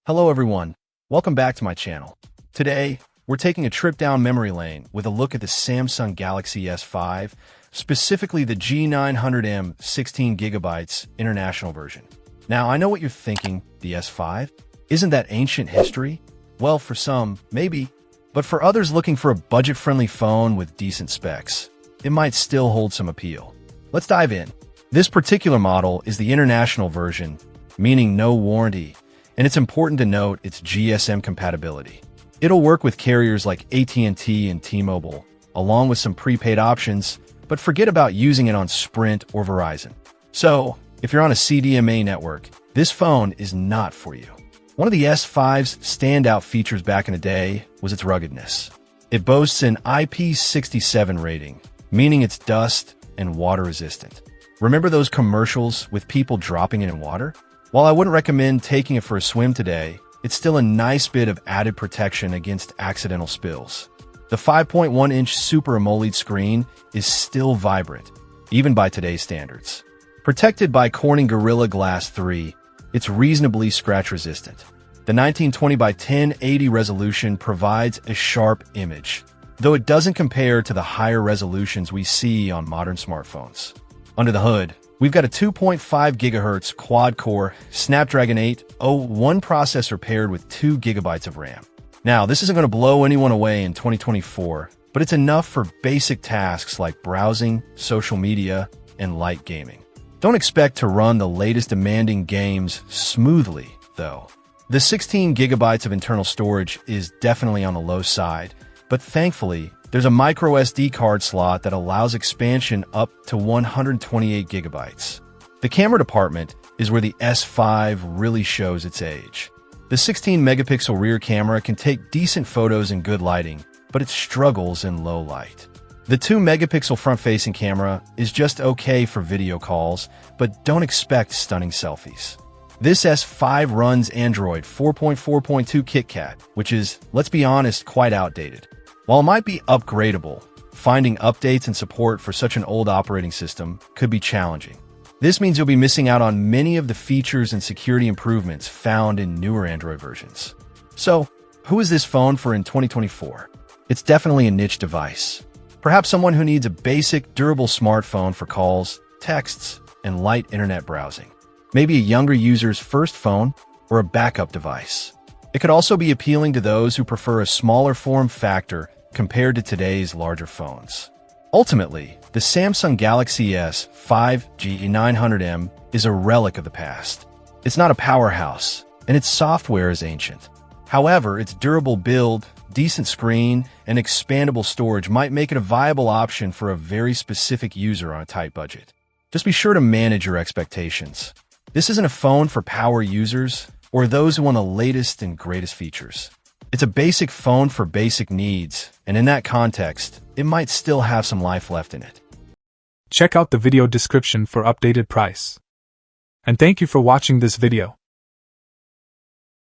Hello everyone, welcome back to my channel. Today, we're taking a trip down memory lane with a look at the Samsung Galaxy S5, specifically the G900M 16GB international version. Now, I know what you're thinking, the S5? Isn't that ancient history? Well, for some, maybe, but for others looking for a budget-friendly phone with decent specs, it might still hold some appeal. Let's dive in. This particular model is the international version, meaning no warranty, and it's important to note its GSM compatibility. It'll work with carriers like AT&T and T-Mobile, along with some prepaid options, but forget about using it on Sprint or Verizon. So, if you're on a CDMA network, this phone is not for you. One of the S5's standout features back in the day was its ruggedness. It boasts an IP67 rating, meaning it's dust and water resistant. Remember those commercials with people dropping it in water? While I wouldn't recommend taking it for a swim today, it's still a nice bit of added protection against accidental spills. The 5.1-inch Super AMOLED screen is still vibrant, even by today's standards. Protected by Corning Gorilla Glass 3, it's reasonably scratch-resistant. The 1920 by 1080 resolution provides a sharp image, though it doesn't compare to the higher resolutions we see on modern smartphones. Under the hood, we've got a 2.5 GHz quad-core Snapdragon 801 processor paired with 2 GB of RAM. Now, this isn't going to blow anyone away in 2024, but it's enough for basic tasks like browsing, social media, and light gaming. Don't expect to run the latest demanding games smoothly, though. The 16 GB of internal storage is definitely on the low side, but thankfully, there's a micro SD card slot that allows expansion up to 128 GB. The camera department is where the S5 really shows its age. The 16-megapixel rear camera can take decent photos in good lighting, but it struggles in low light. The 2-megapixel front-facing camera is just okay for video calls, but don't expect stunning selfies. This S5 runs Android 4.4.2 KitKat, which is, let's be honest, quite outdated. While it might be upgradable, finding updates and support for such an old operating system could be challenging. This means you'll be missing out on many of the features and security improvements found in newer Android versions. So, who is this phone for in 2024? It's definitely a niche device. Perhaps someone who needs a basic, durable smartphone for calls, texts, and light internet browsing. Maybe a younger user's first phone or a backup device. It could also be appealing to those who prefer a smaller form factor compared to today's larger phones. Ultimately, the Samsung Galaxy S5 G900M is a relic of the past. It's not a powerhouse, and its software is ancient. However, its durable build, decent screen, and expandable storage might make it a viable option for a very specific user on a tight budget. Just be sure to manage your expectations. This isn't a phone for power users or those who want the latest and greatest features. It's a basic phone for basic needs, and in that context, it might still have some life left in it. Check out the video description for updated price. And thank you for watching this video.